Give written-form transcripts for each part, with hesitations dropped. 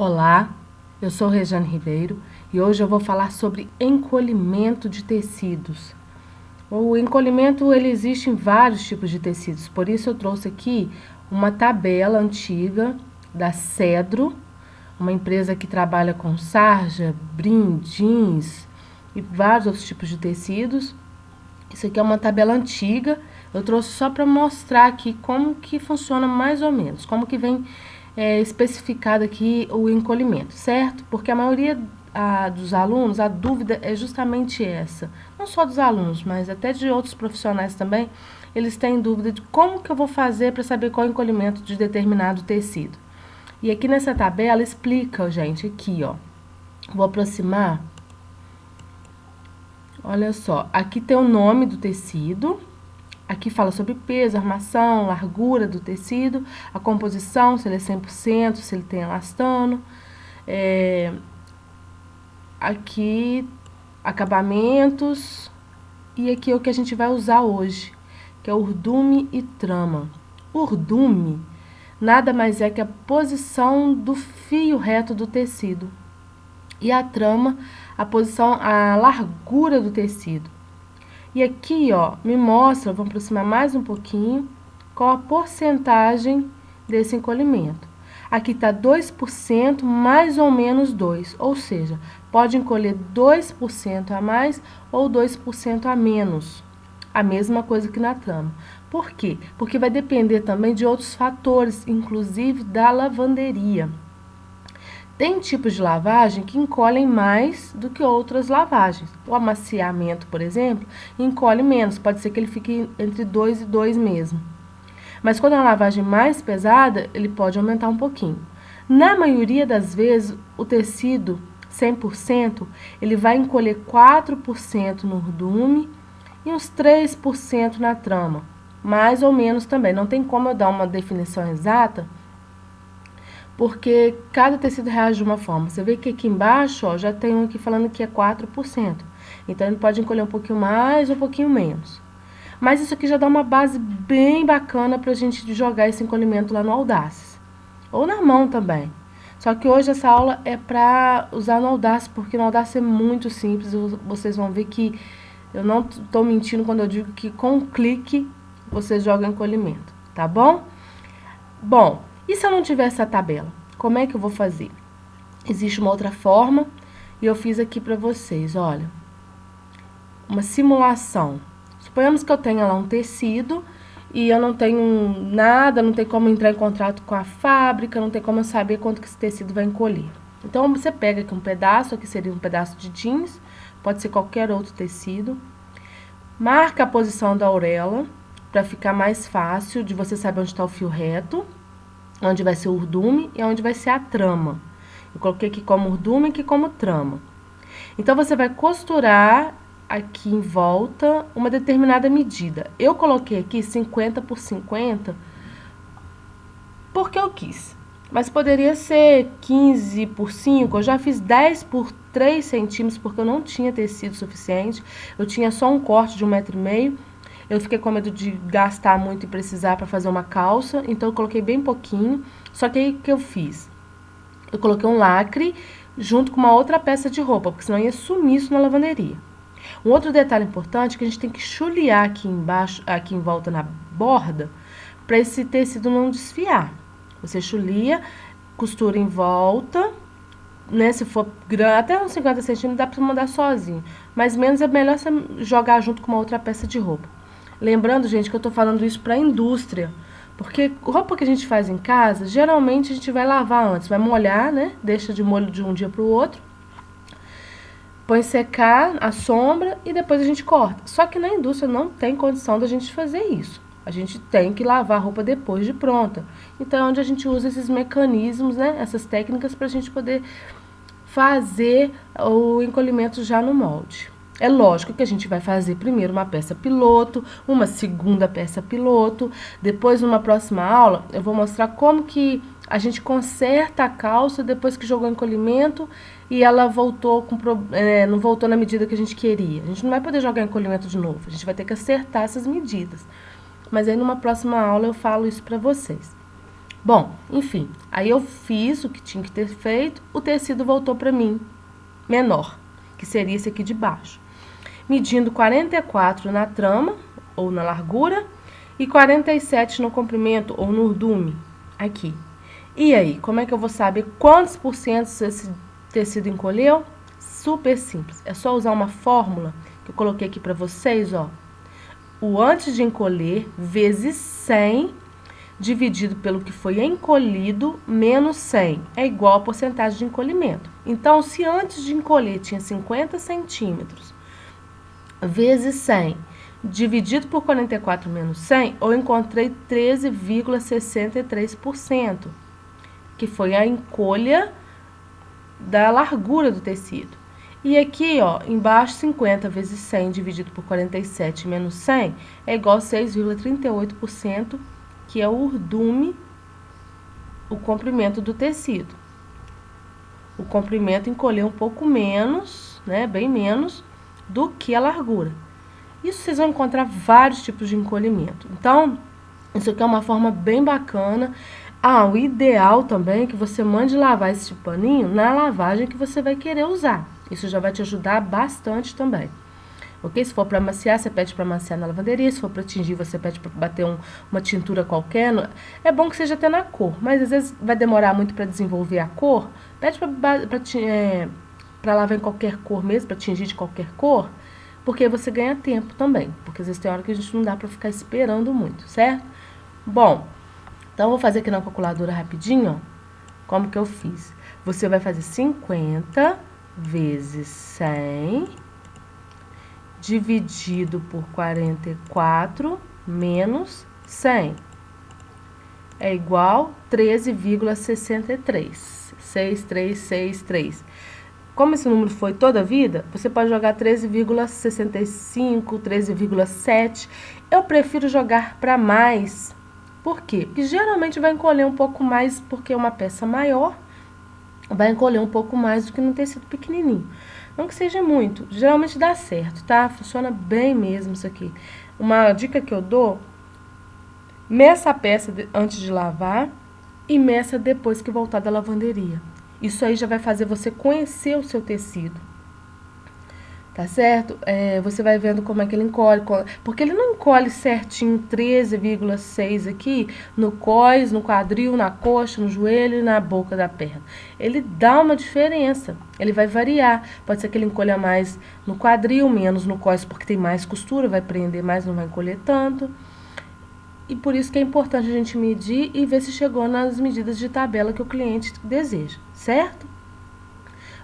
Olá, eu sou Rejane Ribeiro e hoje eu vou falar sobre encolhimento de tecidos. O encolhimento ele existe em vários tipos de tecidos, por isso eu trouxe aqui uma tabela antiga da Cedro, uma empresa que trabalha com sarja, brim, jeans e vários outros tipos de tecidos. Isso aqui é uma tabela antiga, eu trouxe só para mostrar aqui como que funciona mais ou menos, como que vem especificado aqui o encolhimento, certo? Porque a maioria dos alunos, a dúvida é justamente essa. Não só dos alunos, mas até de outros profissionais também, eles têm dúvida de como que eu vou fazer para saber qual é o encolhimento de determinado tecido. E aqui nessa tabela explica, gente, aqui, ó. Vou aproximar. Olha só, aqui tem o nome do tecido. Aqui fala sobre peso, armação, largura do tecido, a composição, se ele é 100%, se ele tem elastano. Aqui, acabamentos. E aqui é o que a gente vai usar hoje, que é urdume e trama. Urdume nada mais é que a posição do fio reto do tecido. E a trama, a largura do tecido. E aqui, ó, me mostra, vamos aproximar mais um pouquinho, qual a porcentagem desse encolhimento. Aqui está 2% mais ou menos 2%, ou seja, pode encolher 2% a mais ou 2% a menos. A mesma coisa que na trama. Por quê? Porque vai depender também de outros fatores, inclusive da lavanderia. Tem tipos de lavagem que encolhem mais do que outras lavagens. O amaciamento, por exemplo, encolhe menos. Pode ser que ele fique entre 2 e 2 mesmo. Mas quando é uma lavagem mais pesada, ele pode aumentar um pouquinho. Na maioria das vezes, o tecido 100%, ele vai encolher 4% no urdume e uns 3% na trama. Mais ou menos também. Não tem como eu dar uma definição exata, porque cada tecido reage de uma forma. Você vê que aqui embaixo, ó, já tem um aqui falando que é 4%. Então, ele pode encolher um pouquinho mais ou um pouquinho menos. Mas isso aqui já dá uma base bem bacana para a gente jogar esse encolhimento lá no Audaces. Ou na mão também. Só que hoje essa aula é para usar no Audaces, porque no Audaces é muito simples. Vocês vão ver que eu não estou mentindo quando eu digo que com um clique você joga o encolhimento, tá bom? Bom, e se eu não tiver essa tabela? Como é que eu vou fazer? Existe uma outra forma e eu fiz aqui para vocês, olha. Uma simulação. Suponhamos que eu tenha lá um tecido e eu não tenho nada, não tem como entrar em contato com a fábrica, não tem como eu saber quanto que esse tecido vai encolher. Então, você pega aqui um pedaço, aqui seria um pedaço de jeans, pode ser qualquer outro tecido. Marca a posição da orelha, para ficar mais fácil de você saber onde está o fio reto, onde vai ser o urdume e onde vai ser a trama. Eu coloquei aqui como urdume e aqui como trama. Então, você vai costurar aqui em volta uma determinada medida. Eu coloquei aqui 50 por 50 porque eu quis. Mas poderia ser 15 por 5, eu já fiz 10 por 3 centímetros porque eu não tinha tecido suficiente. Eu tinha só um corte de 1,5 m. Eu fiquei com medo de gastar muito e precisar para fazer uma calça, então eu coloquei bem pouquinho. Só que aí o que eu fiz? Eu coloquei um lacre junto com uma outra peça de roupa, porque senão ia sumir isso na lavanderia. Um outro detalhe importante é que a gente tem que chulear aqui embaixo, aqui em volta na borda, para esse tecido não desfiar. Você chulia, costura em volta, né? Se for até uns 50 centímetros dá para mandar sozinho, mas menos é melhor você jogar junto com uma outra peça de roupa. Lembrando, gente, que eu tô falando isso pra indústria, porque roupa que a gente faz em casa, geralmente a gente vai lavar antes, vai molhar, né? Deixa de molho de um dia pro outro, põe secar a sombra e depois a gente corta. Só que na indústria não tem condição da gente fazer isso. A gente tem que lavar a roupa depois de pronta. Então é onde a gente usa esses mecanismos, né? Essas técnicas pra gente poder fazer o encolhimento já no molde. É lógico que a gente vai fazer primeiro uma peça piloto, uma segunda peça piloto, depois numa próxima aula eu vou mostrar como que a gente conserta a calça depois que jogou o encolhimento e ela voltou não voltou na medida que a gente queria. A gente não vai poder jogar encolhimento de novo, a gente vai ter que acertar essas medidas. Mas aí numa próxima aula eu falo isso pra vocês. Bom, enfim, aí eu fiz o que tinha que ter feito, o tecido voltou para mim menor, que seria esse aqui de baixo. Medindo 44 na trama, ou na largura, e 47 no comprimento, ou no urdume, aqui. E aí, como é que eu vou saber quantos por cento esse tecido encolheu? Super simples, é só usar uma fórmula que eu coloquei aqui para vocês, ó. O antes de encolher vezes 100 dividido pelo que foi encolhido menos 100 é igual a porcentagem de encolhimento. Então, se antes de encolher tinha 50 centímetros vezes 100 dividido por 44 menos 100, eu encontrei 13,63%, que foi a encolha da largura do tecido. E aqui, ó, embaixo, 50 vezes 100 dividido por 47 menos 100 é igual a 6,38%, que é o urdume, o comprimento do tecido. O comprimento encolheu um pouco menos, né, bem menos, do que a largura. Isso vocês vão encontrar vários tipos de encolhimento. Então, isso aqui é uma forma bem bacana. Ah, o ideal também é que você mande lavar esse paninho na lavagem que você vai querer usar. Isso já vai te ajudar bastante também. Ok? Se for para amaciar, você pede para amaciar na lavanderia. Se for para tingir, você pede para bater uma tintura qualquer. É bom que seja até na cor, mas às vezes vai demorar muito para desenvolver a cor. Pede para lavar em qualquer cor mesmo, para tingir de qualquer cor, porque você ganha tempo também. Porque às vezes tem hora que a gente não dá para ficar esperando muito, certo? Bom, então eu vou fazer aqui na calculadora rapidinho, ó, como que eu fiz. Você vai fazer 50 vezes 100 dividido por 44 menos 100 é igual a 13,63. 6363. Como esse número foi toda a vida, você pode jogar 13,65, 13,7. Eu prefiro jogar para mais. Por quê? Porque geralmente vai encolher um pouco mais, porque uma peça maior vai encolher um pouco mais do que num tecido pequenininho. Não que seja muito, geralmente dá certo, tá? Funciona bem mesmo isso aqui. Uma dica que eu dou, meça a peça antes de lavar e meça depois que voltar da lavanderia. Isso aí já vai fazer você conhecer o seu tecido, tá certo? Você vai vendo como é que ele encolhe, porque ele não encolhe certinho 13,6 aqui no cós, no quadril, na coxa, no joelho e na boca da perna. Ele dá uma diferença, ele vai variar. Pode ser que ele encolha mais no quadril, menos no cós, porque tem mais costura, vai prender mais, não vai encolher tanto. E por isso que é importante a gente medir e ver se chegou nas medidas de tabela que o cliente deseja, certo?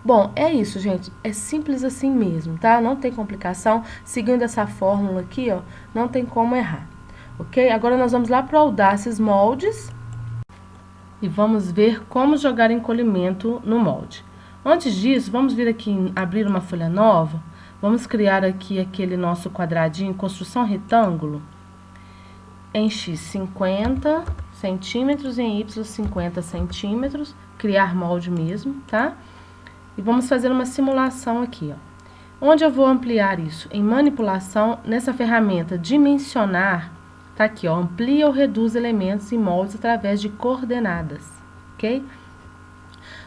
Bom, é isso, gente. É simples assim mesmo, tá? Não tem complicação. Seguindo essa fórmula aqui, ó, não tem como errar, ok? Agora nós vamos lá para o Audaces Moldes e vamos ver como jogar encolhimento no molde. Antes disso, vamos vir aqui em abrir uma folha nova. Vamos criar aqui aquele nosso quadradinho, construção retângulo, em X 50 centímetros e em Y 50 centímetros. Criar molde mesmo, tá? E vamos fazer uma simulação aqui, ó. Onde eu vou ampliar isso? Em manipulação, nessa ferramenta dimensionar, tá aqui, ó, amplia ou reduz elementos e moldes através de coordenadas, ok?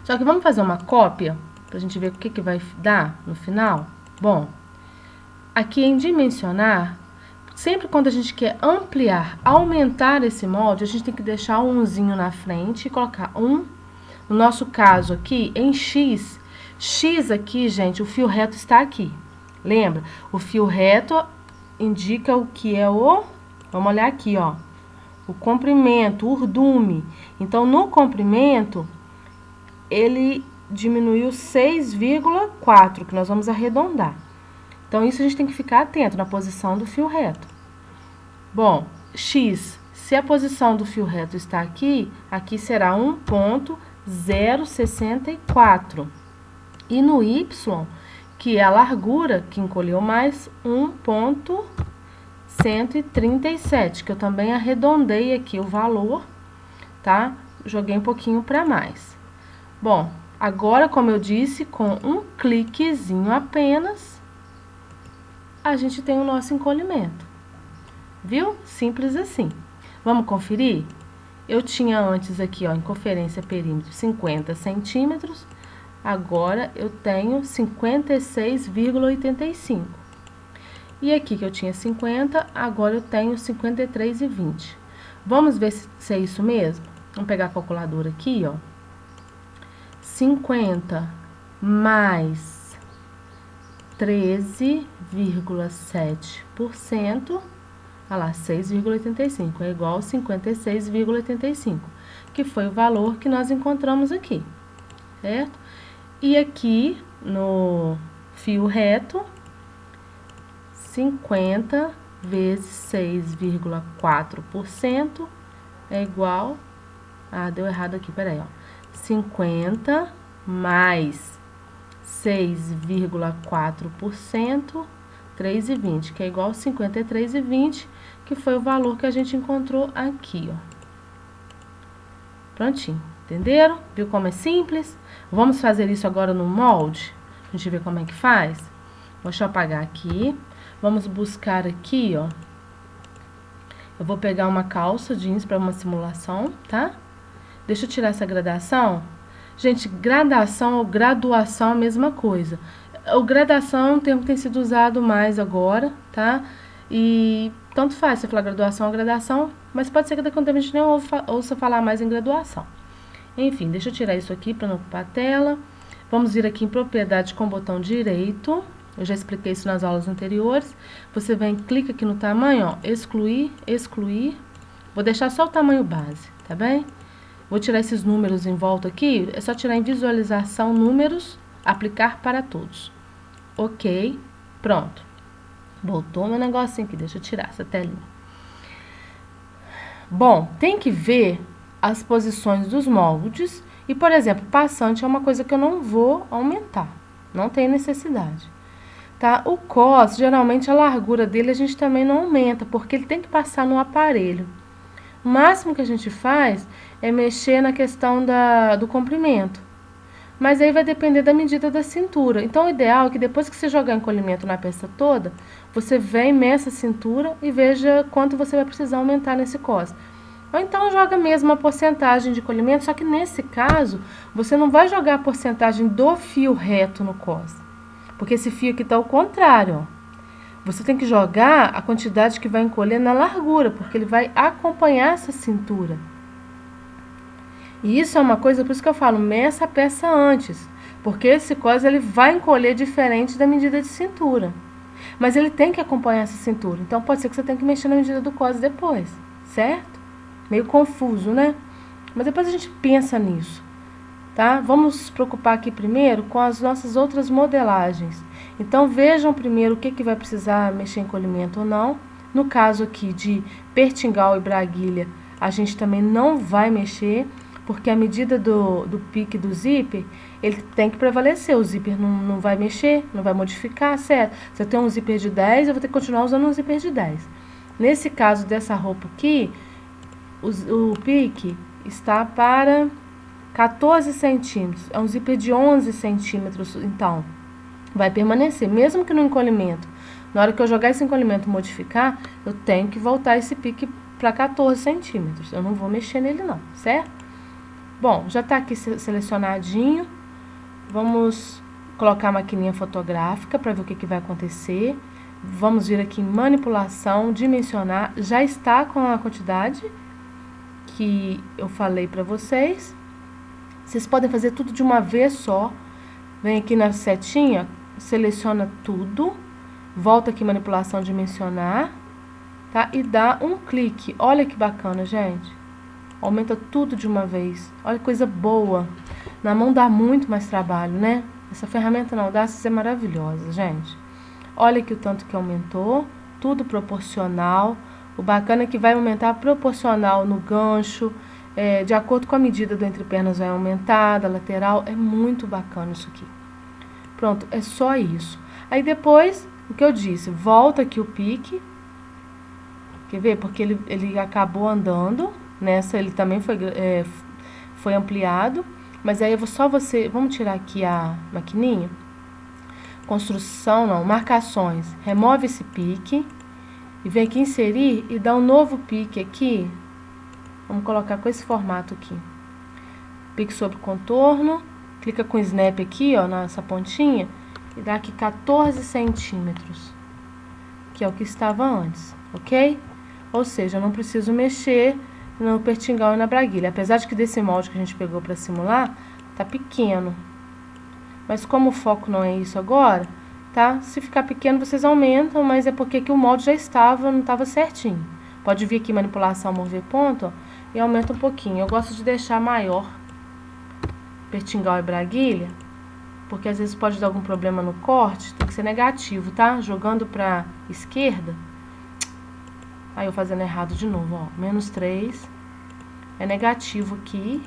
Só que vamos fazer uma cópia, pra gente ver o que vai dar no final? Bom, aqui em dimensionar, sempre quando a gente quer ampliar, aumentar esse molde, a gente tem que deixar um umzinho na frente e colocar um. No nosso caso aqui, em X, X aqui, gente, o fio reto está aqui. Lembra? O fio reto indica o que é o... Vamos olhar aqui, ó. O comprimento, o urdume. Então, no comprimento, ele diminuiu 6,4, que nós vamos arredondar. Então, isso a gente tem que ficar atento na posição do fio reto. Bom, X, se a posição do fio reto está aqui, aqui será 1,064. E no Y, que é a largura, que encolheu mais, 1,137, que eu também arredondei aqui o valor, tá? Joguei um pouquinho para mais. Bom, agora, como eu disse, com um cliquezinho apenas, a gente tem o nosso encolhimento. Viu? Simples assim. Vamos conferir? Eu tinha antes aqui, ó, inconferência perímetro 50 centímetros, agora eu tenho 56,85. E aqui que eu tinha 50, agora eu tenho 53,20. Vamos ver se é isso mesmo? Vamos pegar a calculadora aqui, ó. 50 mais 13,7%, olha lá, 6,85, é igual a 56,85, que foi o valor que nós encontramos aqui, certo? E aqui, no fio reto, 50 vezes 6,4% é igual... Ah, deu errado aqui, peraí, ó. 50 mais 6,4%, 3,20, que é igual a 53,20, que foi o valor que a gente encontrou aqui, ó. Prontinho, entenderam? Viu como é simples? Vamos fazer isso agora no molde? A gente vê como é que faz? Deixa eu apagar aqui. Vamos buscar aqui, ó. Eu vou pegar uma calça jeans para uma simulação, tá? Deixa eu tirar essa gradação. Gente, gradação ou graduação é a mesma coisa. O gradação é um termo que tem sido usado mais agora, tá? E tanto faz você falar graduação ou gradação, mas pode ser que daqui a um tempo a gente nem ouça falar mais em graduação. Enfim, deixa eu tirar isso aqui para não ocupar a tela. Vamos vir aqui em propriedade com o botão direito. Eu já expliquei isso nas aulas anteriores. Você vem, clica aqui no tamanho, ó, excluir, excluir. Vou deixar só o tamanho base, tá bem? Vou tirar esses números em volta aqui, é só tirar em visualização números, aplicar para todos. Ok, pronto. Voltou meu negocinho aqui, deixa eu tirar essa telinha. Bom, tem que ver as posições dos moldes e, por exemplo, passante é uma coisa que eu não vou aumentar, não tem necessidade. Tá? O cos, geralmente a largura dele a gente também não aumenta, porque ele tem que passar no aparelho. O máximo que a gente faz é mexer na questão do comprimento. Mas aí vai depender da medida da cintura. Então, o ideal é que depois que você jogar encolhimento na peça toda, você vem, meça a cintura e veja quanto você vai precisar aumentar nesse cos. Ou então, joga mesmo a porcentagem de encolhimento, só que nesse caso, você não vai jogar a porcentagem do fio reto no cos. Porque esse fio aqui está ao contrário, ó. Você tem que jogar a quantidade que vai encolher na largura, porque ele vai acompanhar essa cintura. E isso é uma coisa, por isso que eu falo, meça a peça antes. Porque esse cos ele vai encolher diferente da medida de cintura. Mas ele tem que acompanhar essa cintura. Então, pode ser que você tenha que mexer na medida do cos depois, certo? Meio confuso, né? Mas depois a gente pensa nisso, tá? Vamos nos preocupar aqui primeiro com as nossas outras modelagens. Então, vejam primeiro o que vai precisar mexer em encolhimento ou não. No caso aqui de pertingal e braguilha, a gente também não vai mexer, porque a medida do pique do zíper, ele tem que prevalecer. O zíper não vai mexer, não vai modificar, certo? Se eu tenho um zíper de 10, eu vou ter que continuar usando um zíper de 10. Nesse caso dessa roupa aqui, o pique está para 14 centímetros. É um zíper de 11 centímetros, então vai permanecer, mesmo que no encolhimento. Na hora que eu jogar esse encolhimento modificar, eu tenho que voltar esse pique para 14 centímetros. Eu não vou mexer nele não, certo? Bom, já está aqui selecionadinho. Vamos colocar a maquininha fotográfica para ver o que vai acontecer. Vamos vir aqui em manipulação, dimensionar. Já está com a quantidade que eu falei para vocês. Vocês podem fazer tudo de uma vez só. Vem aqui na setinha, seleciona tudo, volta aqui em manipulação, dimensionar, tá? E dá um clique. Olha que bacana, gente. Aumenta tudo de uma vez. Olha que coisa boa. Na mão dá muito mais trabalho, né? Essa ferramenta na Audacious é maravilhosa, gente. Olha aqui o tanto que aumentou, tudo proporcional. O bacana é que vai aumentar proporcional no gancho, de acordo com a medida do entrepernas vai aumentar, da lateral. É muito bacana isso aqui. Pronto, é só isso. Aí depois, o que eu disse, volta aqui o pique. Quer ver? Porque ele acabou andando. Nessa ele também foi ampliado. Mas aí vamos tirar aqui a maquininha. Construção, não, marcações. Remove esse pique. E vem aqui inserir e dá um novo pique aqui. Vamos colocar com esse formato aqui. Pique sobre contorno, clica com o snap aqui, ó, nessa pontinha, e dá aqui 14 centímetros, que é o que estava antes, ok? Ou seja, eu não preciso mexer no pertingal e na braguilha. Apesar de que desse molde que a gente pegou para simular, tá pequeno. Mas como o foco não é isso agora, tá? Se ficar pequeno, vocês aumentam, mas é porque aqui o molde já estava, não estava certinho. Pode vir aqui manipulação, mover ponto, ó, e aumenta um pouquinho. Eu gosto de deixar maior pertingal e braguilha, porque às vezes pode dar algum problema no corte, tem que ser negativo, tá? Jogando pra esquerda, aí eu fazendo errado de novo, ó, -3, é negativo aqui,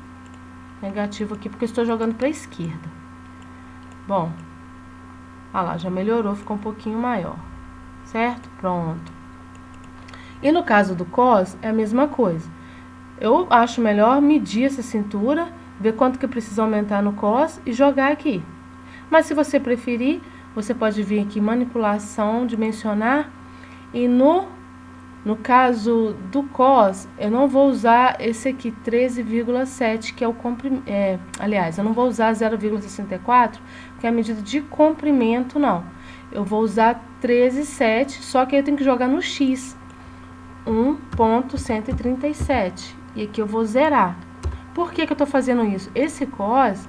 porque eu estou jogando pra esquerda. Bom, olha lá, já melhorou, ficou um pouquinho maior, certo? Pronto. E no caso do cos, é a mesma coisa. Eu acho melhor medir essa cintura, ver quanto que precisa aumentar no cos e jogar aqui. Mas se você preferir, você pode vir aqui manipulação, dimensionar, e no caso do cos, eu não vou usar esse aqui 13,7, que é o comprimento, aliás, eu não vou usar 0,64, que é a medida de comprimento, não. Eu vou usar 13,7, só que aí eu tenho que jogar no X, 1,137, e aqui eu vou zerar. Por que que eu tô fazendo isso? Esse cos,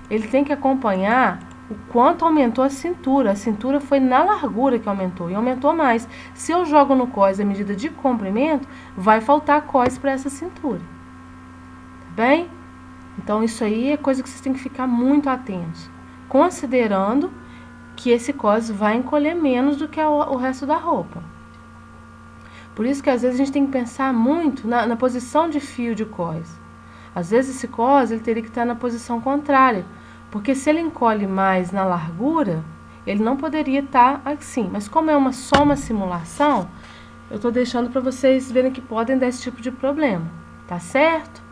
ele tem que acompanhar o quanto aumentou a cintura. A cintura foi na largura que aumentou, e aumentou mais. Se eu jogo no cos a medida de comprimento, vai faltar cos para essa cintura. Tá bem? Então, isso aí é coisa que vocês têm que ficar muito atentos. Considerando que esse cos vai encolher menos do que o resto da roupa. Por isso que, às vezes, a gente tem que pensar muito na posição de fio de cos. Às vezes, esse cos ele teria que estar na posição contrária. Porque se ele encolhe mais na largura, ele não poderia estar assim. Mas como é só uma simulação, eu estou deixando para vocês verem que podem dar esse tipo de problema. Tá certo?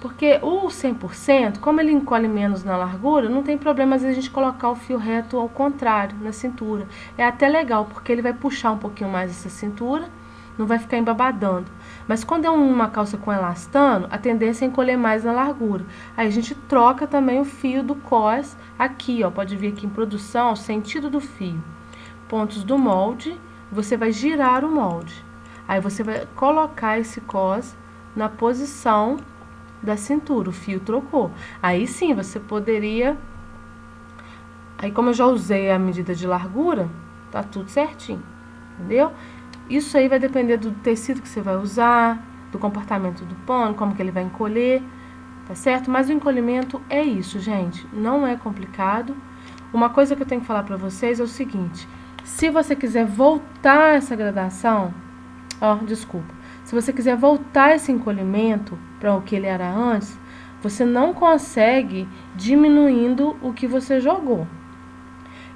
Porque o 100%, como ele encolhe menos na largura, não tem problema às vezes a gente colocar o fio reto ao contrário, na cintura. É até legal, porque ele vai puxar um pouquinho mais essa cintura, não vai ficar embabadando. Mas quando é uma calça com elastano, a tendência é encolher mais na largura. Aí a gente troca também o fio do cos aqui, ó. Pode vir aqui em produção, sentido do fio. Pontos do molde, você vai girar o molde. Aí você vai colocar esse cos na posição da cintura, o fio trocou. Aí sim, você poderia... Aí como eu já usei a medida de largura, tá tudo certinho, entendeu? Isso aí vai depender do tecido que você vai usar, do comportamento do pano, como que ele vai encolher, tá certo? Mas o encolhimento é isso, gente, não é complicado. Uma coisa que eu tenho que falar pra vocês é o seguinte, se você quiser voltar essa gradação, se você quiser voltar esse encolhimento para o que ele era antes, você não consegue diminuindo o que você jogou.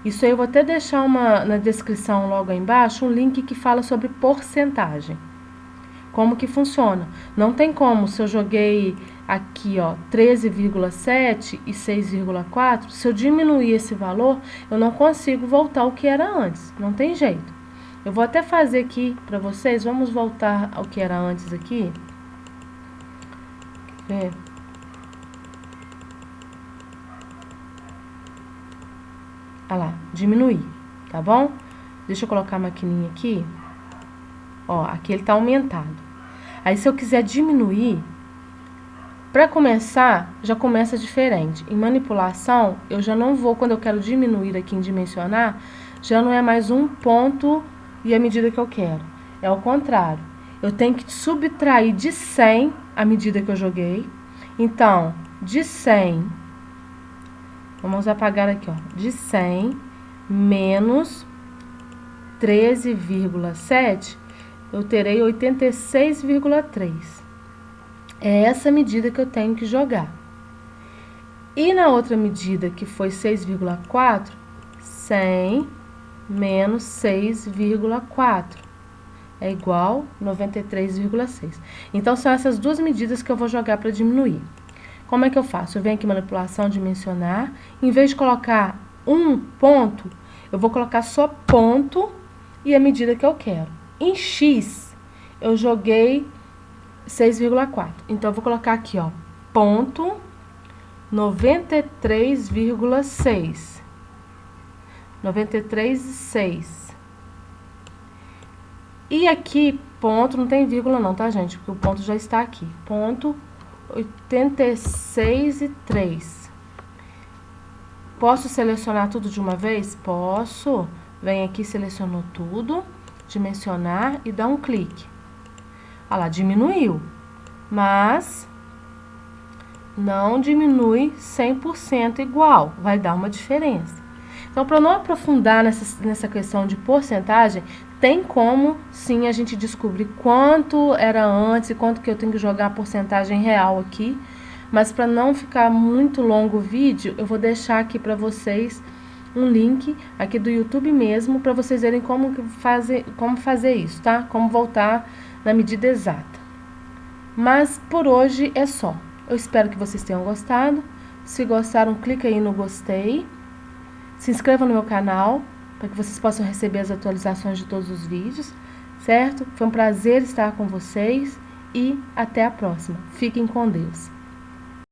Isso aí eu vou até deixar na descrição logo aí embaixo um link que fala sobre porcentagem. Como que funciona. Não tem como, se eu joguei aqui, ó, 13,7 e 6,4, se eu diminuir esse valor, eu não consigo voltar ao que era antes. Não tem jeito. Eu vou até fazer aqui pra vocês, vamos voltar ao que era antes aqui. Quer ver? Olha lá, diminuir, tá bom? Deixa eu colocar a maquininha aqui. Ó, aqui ele tá aumentado. Aí, se eu quiser diminuir, pra começar, já começa diferente. Em manipulação, eu já não vou, quando eu quero diminuir aqui em dimensionar, já não é mais um ponto e a medida que eu quero. É ao contrário. Eu tenho que subtrair de 100 a medida que eu joguei. Então, de 100... Vamos apagar aqui, ó. De 100 menos 13,7, eu terei 86,3. É essa medida que eu tenho que jogar. E na outra medida, que foi 6,4, 100 menos 6,4 é igual a 93,6. Então, são essas duas medidas que eu vou jogar para diminuir. Como é que eu faço? Eu venho aqui em manipulação, dimensionar. Em vez de colocar um ponto, eu vou colocar só ponto e a medida que eu quero. Em X, eu joguei 6,4. Então, eu vou colocar aqui, ó, ponto 93,6. 93,6. E aqui, ponto, não tem vírgula não, tá, gente? Porque o ponto já está aqui. Ponto 86,3. Posso selecionar tudo de uma vez? Posso. Vem aqui, selecionou tudo, dimensionar e dá um clique. Olha lá, diminuiu. Mas não diminui 100% igual, vai dar uma diferença. Então, para não aprofundar nessa questão de porcentagem, tem como, sim, a gente descobrir quanto era antes e quanto que eu tenho que jogar a porcentagem real aqui. Mas para não ficar muito longo o vídeo, eu vou deixar aqui para vocês um link aqui do YouTube mesmo, para vocês verem como fazer isso, tá? Como voltar na medida exata. Mas por hoje é só. Eu espero que vocês tenham gostado. Se gostaram, clica aí no gostei. Se inscreva no meu canal, para que vocês possam receber as atualizações de todos os vídeos, certo? Foi um prazer estar com vocês e até a próxima. Fiquem com Deus.